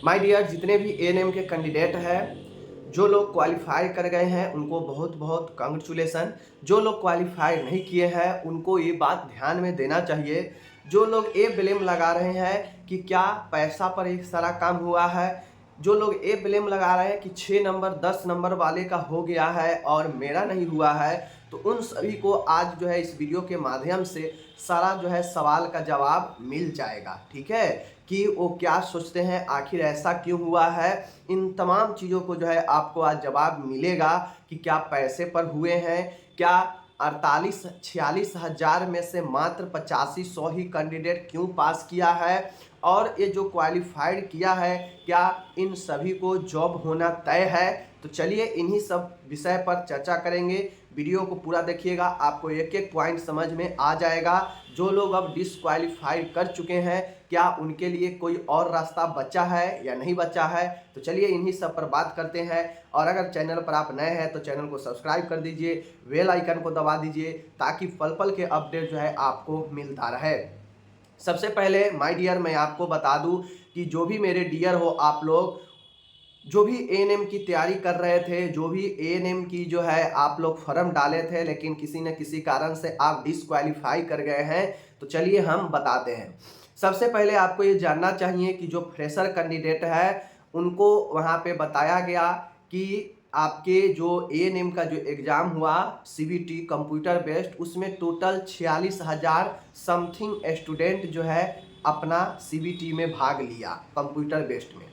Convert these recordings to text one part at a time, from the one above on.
My dear, जितने भी ANM के कैंडिडेट हैं, जो लोग क्वालिफाई कर गए हैं उनको बहुत बहुत कांग्रेचुलेसन। जो लोग क्वालिफाई नहीं किए हैं उनको ये बात ध्यान में देना चाहिए। जो लोग ये ब्लेम लगा रहे हैं कि क्या पैसा पर एक सारा काम हुआ है, जो लोग ये ब्लेम लगा रहे हैं कि 6 नंबर 10 नंबर वाले का हो गया है और मेरा नहीं हुआ है, तो उन सभी को आज जो है इस वीडियो के माध्यम से सारा जो है सवाल का जवाब मिल जाएगा। ठीक है, कि वो क्या सोचते हैं, आखिर ऐसा क्यों हुआ है। इन तमाम चीज़ों को जो है आपको आज जवाब मिलेगा कि क्या पैसे पर हुए हैं, क्या 48-46 हज़ार में से मात्र 8500 ही कैंडिडेट क्यों पास किया है, और ये जो क्वालिफाइड किया है क्या इन सभी को जॉब होना तय है। तो चलिए इन्हीं सब विषय पर चर्चा करेंगे। वीडियो को पूरा देखिएगा, आपको एक एक पॉइंट समझ में आ जाएगा। जो लोग अब डिसक्वालीफाइड कर चुके हैं, क्या उनके लिए कोई और रास्ता बचा है या नहीं बचा है, तो चलिए इन्हीं सब पर बात करते हैं। और अगर चैनल पर आप नए हैं तो चैनल को सब्सक्राइब कर दीजिए, बेल आइकन को दबा दीजिए ताकि पल पल के अपडेट जो है आपको मिलता रहे। सबसे पहले माय डियर मैं आपको बता दूं कि जो भी मेरे डियर हो आप लोग, जो भी एएनएम की तैयारी कर रहे थे, जो भी एएनएम की जो है आप लोग फॉर्म डाले थे लेकिन किसी न किसी कारण से आप डिसक्वालीफाई कर गए हैं, तो चलिए हम बताते हैं। सबसे पहले आपको ये जानना चाहिए कि जो फ्रेशर कैंडिडेट है उनको वहाँ पे बताया गया कि आपके जो एएनएम का जो एग्ज़ाम हुआ सीबीटी कंप्यूटर बेस्ड, उसमें टोटल 46,000 समथिंग स्टूडेंट जो है अपना सीबीटी में भाग लिया कंप्यूटर बेस्ड में।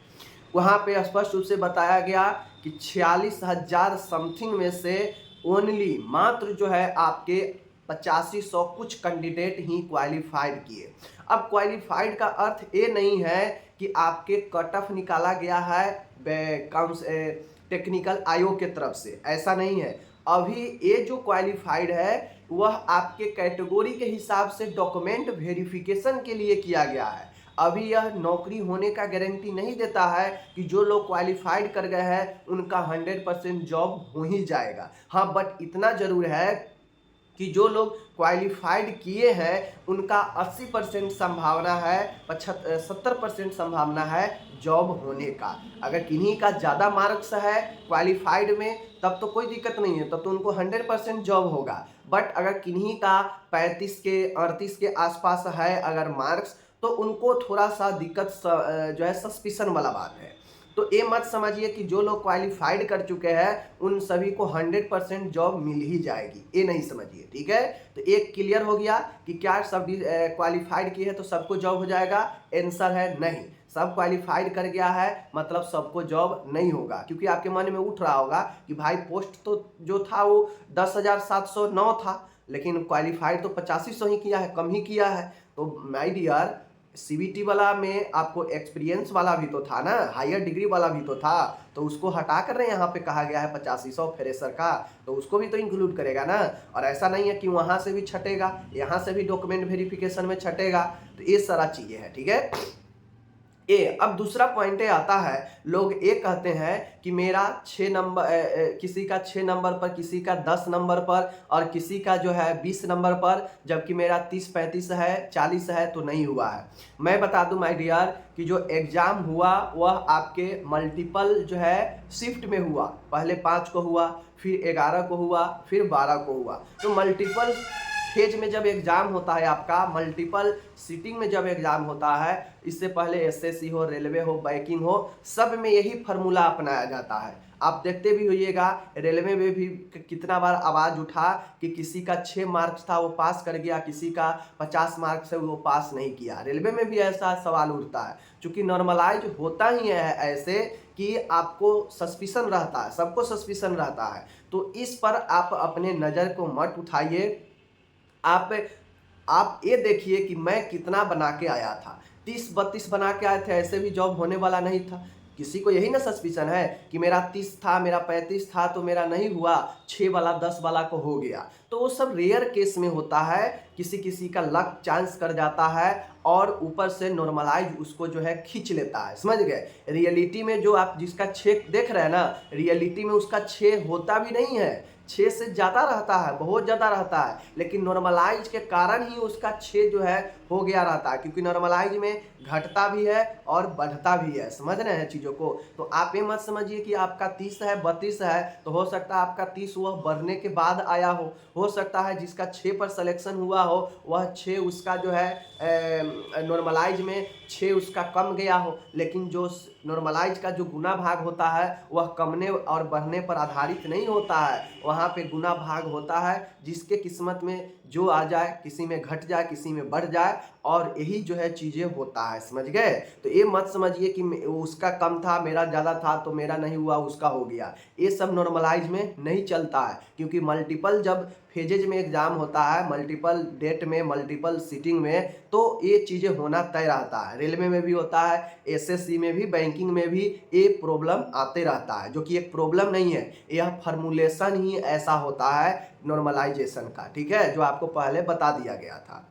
वहाँ पे स्पष्ट रूप से बताया गया कि 46,000 समथिंग में से ओनली मात्र जो है आपके 8500 कुछ कैंडिडेट ही क्वालिफाइड किए। अब क्वालिफाइड का अर्थ ये नहीं है कि आपके कट ऑफ निकाला गया है टेक्निकल आयोग के तरफ से, ऐसा नहीं है। अभी ये जो क्वालिफाइड है वह आपके कैटेगरी के हिसाब से डॉक्यूमेंट वेरिफिकेशन के लिए किया गया है। अभी यह नौकरी होने का गारंटी नहीं देता है कि जो लोग क्वालिफाइड कर गए हैं उनका 100% जॉब हो ही जाएगा। हाँ, बट इतना जरूर है कि जो लोग क्वालिफाइड किए हैं उनका 80% संभावना है, 70% संभावना है जॉब होने का। अगर किन्हीं का ज़्यादा मार्क्स है क्वालिफाइड में तब तो कोई दिक्कत नहीं है, तब तो उनको 100% जॉब होगा। बट अगर किन्हीं का 35 के 38 के आसपास है अगर मार्क्स, तो उनको थोड़ा सा दिक्कत जो है सस्पिशन वाला बात है। तो ये मत समझिए कि जो लोग क्वालिफाइड कर चुके हैं उन सभी को 100% जॉब मिल ही जाएगी, ये नहीं समझिए। ठीक है, तो एक क्लियर हो गया कि क्या सब क्वालिफाइड किए हैं तो सबको जॉब हो जाएगा। आंसर है नहीं, सब क्वालिफाइड कर गया है मतलब सबको जॉब नहीं होगा। क्योंकि आपके मन में उठ रहा होगा कि भाई पोस्ट तो जो था वो 10,709 था लेकिन क्वालिफाइड तो 8500 ही किया है, कम ही किया है। तो माय डियर, सीबीटी वाला में आपको एक्सपीरियंस वाला भी तो था ना, हायर डिग्री वाला भी तो था, तो उसको हटा कर यहाँ पे कहा गया है 8500 फ्रेशर का, तो उसको भी तो इंक्लूड करेगा ना। और ऐसा नहीं है कि वहाँ से भी छटेगा, यहाँ से भी डॉक्यूमेंट वेरिफिकेशन में छटेगा, तो ये सारा चीज़ें हैं। ठीक है, अब दूसरा पॉइंट आता है, लोग ये कहते हैं कि मेरा 6 नंबर किसी का 6 नंबर पर, किसी का 10 नंबर पर और किसी का जो है 20 नंबर पर, जबकि मेरा 30-35 है 40 है तो नहीं हुआ है। मैं बता दूं माय डियर कि जो एग्ज़ाम हुआ वह आपके मल्टीपल जो है शिफ्ट में हुआ। पहले 5 को हुआ, फिर 11 को हुआ, फिर 12 को हुआ। तो मल्टीपल फेज में जब एग्ज़ाम होता है आपका, मल्टीपल सीटिंग में जब एग्ज़ाम होता है, इससे पहले एसएससी हो, रेलवे हो, बैंकिंग हो, सब में यही फार्मूला अपनाया जाता है। आप देखते भी होइएगा रेलवे में भी कितना बार आवाज़ उठा कि किसी का 6 मार्क्स था वो पास कर गया, किसी का 50 मार्क्स है वो पास नहीं किया। रेलवे में भी ऐसा सवाल उठता है, चूँकि नॉर्मलाइज होता ही है ऐसे कि आपको सस्पिशन रहता है, सबको सस्पिशन रहता है। तो इस पर आप अपने नज़र को मत उठाइए। आप ये देखिए कि मैं कितना बना के आया था। 30-32 बना के आए थे, ऐसे भी जॉब होने वाला नहीं था। किसी को यही ना सस्पिशन है कि मेरा 30 था, मेरा 35 था तो मेरा नहीं हुआ, 6 वाला 10 वाला को हो गया। तो वो सब रेयर केस में होता है, किसी किसी का लक चांस कर जाता है और ऊपर से नॉर्मलाइज उसको जो है खींच लेता है, समझ गए। रियलिटी में जो आप जिसका 6 देख रहे हैं ना, रियलिटी में उसका 6 होता भी नहीं है, 6 से ज़्यादा रहता है, बहुत ज़्यादा रहता है, लेकिन नॉर्मलाइज के कारण ही उसका 6 जो है हो गया रहता है, क्योंकि नॉर्मलाइज में घटता भी है और बढ़ता भी है, समझ रहे हैं चीज़ों को। तो आप ये मत समझिए कि आपका 30 है 32 है तो हो सकता है आपका 30 वह बढ़ने के बाद आया हो सकता है जिसका 6 पर सिलेक्शन हुआ हो वह 6 उसका जो है नॉर्मलाइज में 6 उसका कम गया हो, लेकिन जो नॉर्मलाइज का जो गुना भाग होता है वह कमने और बढ़ने पर आधारित नहीं होता है, वहाँ पे गुना भाग होता है, जिसके किस्मत में जो आ जाए, किसी में घट जाए किसी में बढ़ जाए, और यही जो है चीज़ें होता है, समझ गए। तो ये मत समझिए कि उसका कम था मेरा ज़्यादा था तो मेरा नहीं हुआ उसका हो गया, ये सब नॉर्मलाइज में नहीं चलता है, क्योंकि मल्टीपल जब फेजेज में एग्ज़ाम होता है, मल्टीपल डेट में, मल्टीपल सीटिंग में, तो ये चीज़ें होना तय रहता है। रेलवे में भी होता है, एसएससी में भी, बैंकिंग में भी ये प्रॉब्लम आते रहता है, जो कि एक प्रॉब्लम नहीं है, यह फार्मूलेशन ही ऐसा होता है नॉर्मलाइजेशन का, ठीक है, जो आपको पहले बता दिया गया था।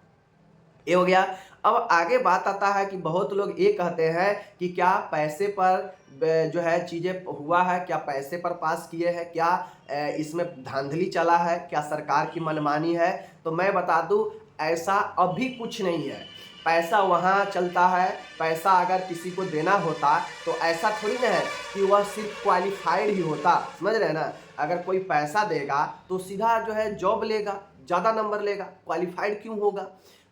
ये हो गया। अब आगे बात आता है कि बहुत लोग ये कहते हैं कि क्या पैसे पर जो है चीज़ें हुआ है, क्या पैसे पर पास किए हैं, क्या इसमें धांधली चला है, क्या सरकार की मनमानी है। तो मैं बता दूं ऐसा अभी कुछ नहीं है, पैसा वहाँ चलता है, पैसा अगर किसी को देना होता तो ऐसा थोड़ी ना है कि वह सिर्फ क्वालिफाइड ही होता, समझ रहे हैं ना। अगर कोई पैसा देगा तो सीधा जो है जॉब लेगा, ज़्यादा नंबर लेगा, क्वालिफाइड क्यों होगा।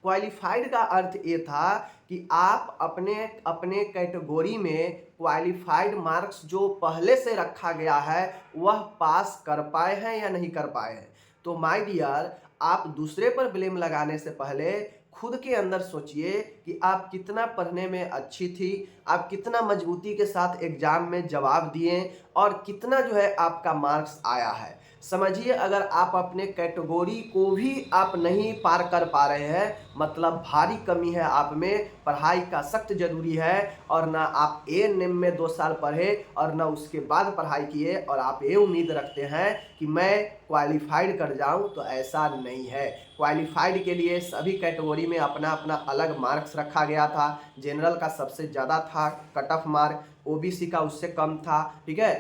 क्वालिफाइड का अर्थ ये था कि आप अपने अपने कैटेगरी में क्वालिफाइड मार्क्स जो पहले से रखा गया है वह पास कर पाए हैं या नहीं कर पाए हैं। तो माय डियर, आप दूसरे पर ब्लेम लगाने से पहले खुद के अंदर सोचिए कि आप कितना पढ़ने में अच्छी थी, आप कितना मजबूती के साथ एग्जाम में जवाब दिए और कितना जो है आपका मार्क्स आया है। समझिए अगर आप अपने कैटेगरी को भी आप नहीं पार कर पा रहे हैं, मतलब भारी कमी है आप में, पढ़ाई का सख्त जरूरी है, और ना आप एएनएम में 2 साल पढ़े और ना उसके बाद पढ़ाई किए और आप ये उम्मीद रखते हैं कि मैं क्वालिफाइड कर जाऊं, तो ऐसा नहीं है। क्वालिफाइड के लिए सभी कैटेगरी में अपना अपना अलग मार्क्स रखा गया था। जनरल का सबसे ज़्यादा था कट ऑफ मार्क, ओबीसी का उससे कम था, ठीक है,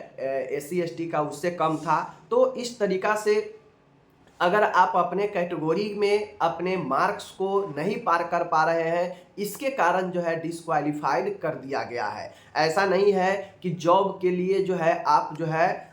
एससी एसटी का उससे कम था। तो इस तरीक़ा से अगर आप अपने कैटेगरी में अपने मार्क्स को नहीं पार कर पा रहे हैं, इसके कारण जो है डिस्क्वालीफाइड कर दिया गया है। ऐसा नहीं है कि जॉब के लिए जो है आप जो है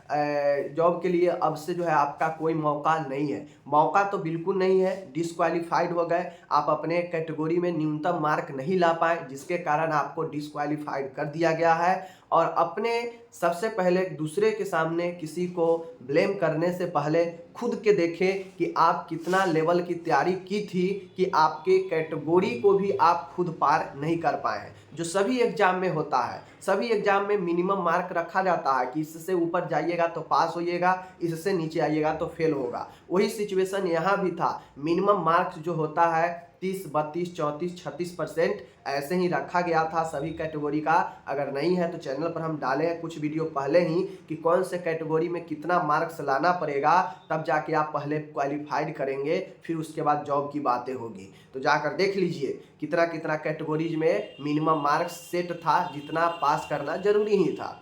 जॉब के लिए अब से जो है आपका कोई मौका नहीं है, मौका तो बिल्कुल नहीं है। डिस्क्वालीफाइड हो गए, आप अपने कैटेगरी में न्यूनतम मार्क नहीं ला पाए, जिसके कारण आपको डिस्क्वालीफाइड कर दिया गया है। और अपने सबसे पहले दूसरे के सामने किसी को ब्लेम करने से पहले खुद के देखें कि आप कितना लेवल की तैयारी की थी कि आपके कैटेगरी को भी आप खुद पार नहीं कर पाए हैं। जो सभी एग्जाम में होता है, सभी एग्जाम में मिनिमम मार्क रखा जाता है कि इससे ऊपर जाइएगा तो पास होइएगा, इससे नीचे आइएगा तो फेल होगा। वही सिचुएशन यहाँ भी था, मिनिमम मार्क्स जो होता है 30, 32, 34, 36% ऐसे ही रखा गया था सभी कैटेगरी का। अगर नहीं है तो चैनल पर हम डाले हैं कुछ वीडियो पहले ही कि कौन से कैटेगरी में कितना मार्क्स लाना पड़ेगा, तब जाके आप पहले क्वालिफाइड करेंगे, फिर उसके बाद जॉब की बातें होगी। तो जाकर देख लीजिए कितना कितना कैटेगरीज में मिनिमम मार्क्स सेट था, जितना पास करना जरूरी ही था।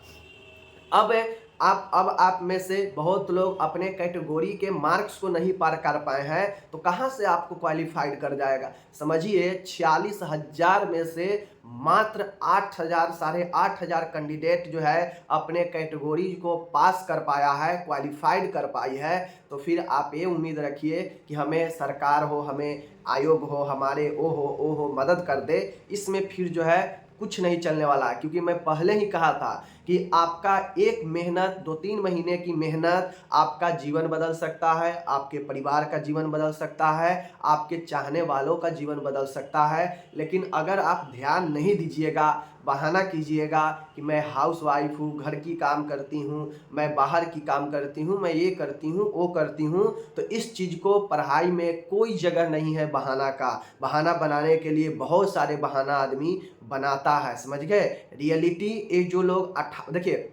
अब आप में से बहुत लोग अपने कैटेगरी के मार्क्स को नहीं पार कर पाए हैं, तो कहां से आपको क्वालिफाइड कर जाएगा। समझिए 46,000 में से मात्र 8,000 8,500 कैंडिडेट जो है अपने कैटेगरी को पास कर पाया है, क्वालिफाइड कर पाई है। तो फिर आप ये उम्मीद रखिए कि हमें सरकार हो, हमें आयोग हो, हमारे ओ हो मदद कर दे, इसमें फिर जो है कुछ नहीं चलने वाला है। क्योंकि मैं पहले ही कहा था कि आपका एक मेहनत, 2-3 महीने की मेहनत आपका जीवन बदल सकता है, आपके परिवार का जीवन बदल सकता है, आपके चाहने वालों का जीवन बदल सकता है। लेकिन अगर आप ध्यान नहीं दीजिएगा, बहाना कीजिएगा कि मैं हाउस वाइफ हूँ, घर की काम करती हूँ, मैं बाहर की काम करती हूँ, मैं ये करती हूँ, वो करती हूँ, तो इस चीज़ को पढ़ाई में कोई जगह नहीं है बहाना का। बहाना बनाने के लिए बहुत सारे बहाना आदमी बनाता है, समझ गए। रियलिटी ये जो लोग देखिए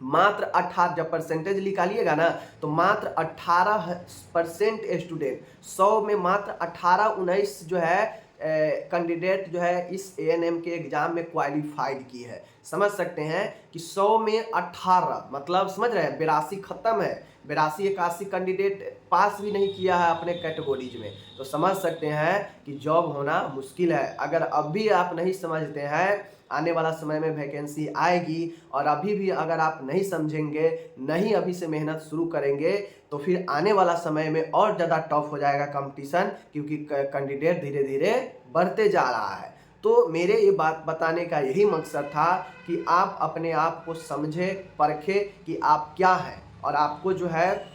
मात्र 18, जब परसेंटेज निकालिएगा ना तो मात्र 18% स्टूडेंट, 100 में मात्र 18-19 जो है कैंडिडेट जो है इस एएनएम के एग्जाम में क्वालिफाइड की है। समझ सकते हैं कि 100 में 18, मतलब समझ रहे हैं 82 खत्म है, 82-81 कैंडिडेट पास भी नहीं किया है अपने कैटेगरीज में। तो समझ सकते हैं कि जॉब होना मुश्किल है। अगर अब भी आप नहीं समझते हैं, आने वाला समय में वैकेंसी आएगी, और अभी भी अगर आप नहीं समझेंगे, नहीं अभी से मेहनत शुरू करेंगे, तो फिर आने वाला समय में और ज़्यादा टफ हो जाएगा कंपटीशन, क्योंकि कैंडिडेट धीरे धीरे बढ़ते जा रहा है। तो मेरे ये बात बताने का यही मकसद था कि आप अपने आप को समझे, परखे कि आप क्या हैं, और आपको जो है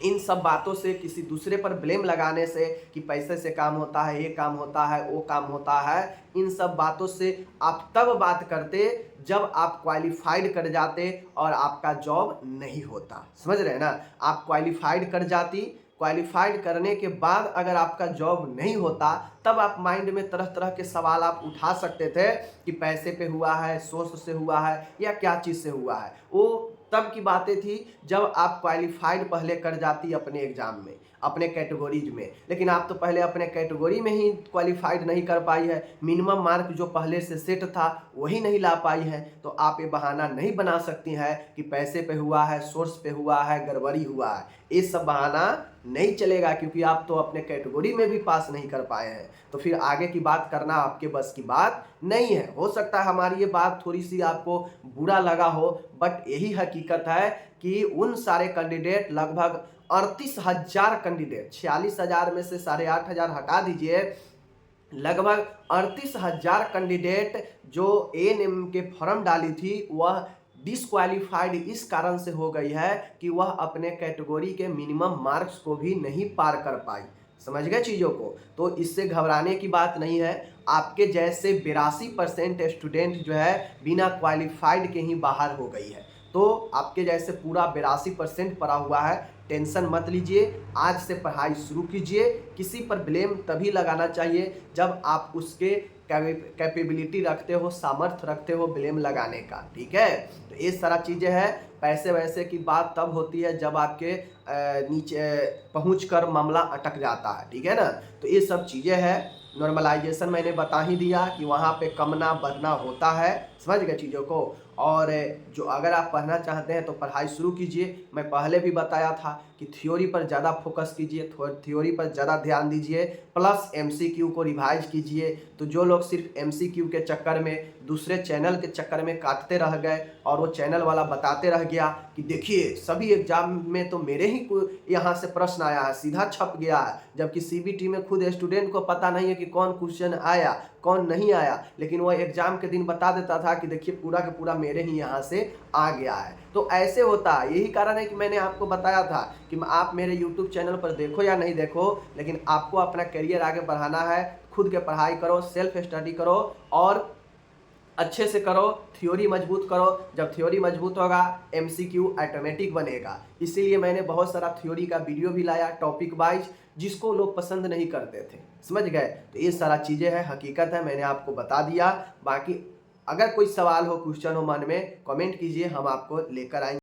इन सब बातों से, किसी दूसरे पर ब्लेम लगाने से कि पैसे से काम होता है, ये काम होता है, वो काम होता है, इन सब बातों से आप तब बात करते जब आप क्वालिफाइड कर जाते और आपका जॉब नहीं होता। समझ रहे हैं ना, आप क्वालिफाइड कर जाती, क्वालिफाइड करने के बाद अगर आपका जॉब नहीं होता, तब आप माइंड में तरह तरह के सवाल आप उठा सकते थे कि पैसे पे हुआ है, सोर्स से हुआ है, या क्या चीज़ से हुआ है। वो तब की बातें थी जब आप क्वालिफाइड पहले कर जाती अपने एग्जाम में, अपने कैटेगरीज में। लेकिन आप तो पहले अपने कैटेगरी में ही क्वालिफाइड नहीं कर पाई है, मिनिमम मार्क जो पहले से सेट था वही नहीं ला पाई है। तो आप ये बहाना नहीं बना सकती हैं कि पैसे पे हुआ है, सोर्स पे हुआ है, गड़बड़ी हुआ है। ये सब बहाना नहीं चलेगा, क्योंकि आप तो अपने कैटेगरी में भी पास नहीं कर पाए हैं। तो फिर आगे की बात करना आपके बस की बात नहीं है। हो सकता है हमारी ये बात थोड़ी सी आपको बुरा लगा हो, बट यही हकीकत है कि उन सारे कैंडिडेट, लगभग 38,000 कैंडिडेट, 46,000 में से 8,500 हटा दीजिए, लगभग 38,000 कैंडिडेट जो एएनएम के फॉर्म डाली थी, वह डिसक्वालीफाइड इस कारण से हो गई है कि वह अपने कैटेगरी के मिनिमम मार्क्स को भी नहीं पार कर पाई। समझ गए चीज़ों को? तो इससे घबराने की बात नहीं है। आपके जैसे 82% स्टूडेंट जो है बिना क्वालिफाइड के ही बाहर हो गई है। तो आपके जैसे पूरा 82% पड़ा हुआ है, टेंशन मत लीजिए, आज से पढ़ाई शुरू कीजिए। किसी पर ब्लेम तभी लगाना चाहिए जब आप उसके कैपेबिलिटी रखते हो, सामर्थ्य रखते हो ब्लेम लगाने का, ठीक है। तो ये सारा चीज़ें हैं। पैसे वैसे की बात तब होती है जब आपके नीचे पहुंचकर मामला अटक जाता है, ठीक है ना। तो ये सब चीज़ें हैं। नॉर्मलाइजेशन मैंने बता ही दिया कि वहाँ पे कमना बढ़ना होता है। समझ गए चीज़ों को? और जो अगर आप पढ़ना चाहते हैं तो पढ़ाई शुरू कीजिए। मैं पहले भी बताया था कि थ्योरी पर ज़्यादा फोकस कीजिए, थ्योरी पर ज़्यादा ध्यान दीजिए, प्लस एमसीक्यू को रिवाइज कीजिए। तो जो लोग सिर्फ एमसीक्यू के चक्कर में, दूसरे चैनल के चक्कर में काटते रह गए, और वो चैनल वाला बताते रह गया कि देखिए सभी एग्जाम में तो मेरे ही यहाँ से प्रश्न आया है, सीधा छप गया है, जबकि सीबीटी में खुद स्टूडेंट को पता नहीं है कि कौन क्वेश्चन आया, कौन नहीं आया, लेकिन वह एग्जाम के दिन बता देता था कि देखिए पूरा का पूरा मेरे ही यहाँ से आ गया है। तो ऐसे होता है। यही कारण है कि मैंने आपको बताया था कि आप मेरे यूट्यूब चैनल पर देखो या नहीं देखो, लेकिन आपको अपना करियर आगे बढ़ाना है। खुद के पढ़ाई करो, सेल्फ स्टडी करो, और अच्छे से करो, थ्योरी मजबूत करो। जब थ्योरी मजबूत होगा एमसीक्यू ऑटोमेटिक बनेगा। इसीलिए मैंने बहुत सारा थ्योरी का वीडियो भी लाया टॉपिक वाइज, जिसको लोग पसंद नहीं करते थे। समझ गए? तो ये सारा चीज़ें हैं, हकीकत है, मैंने आपको बता दिया। बाकी अगर कोई सवाल हो, क्वेश्चन हो मन में, कमेंट कीजिए, हम आपको लेकर आएंगे।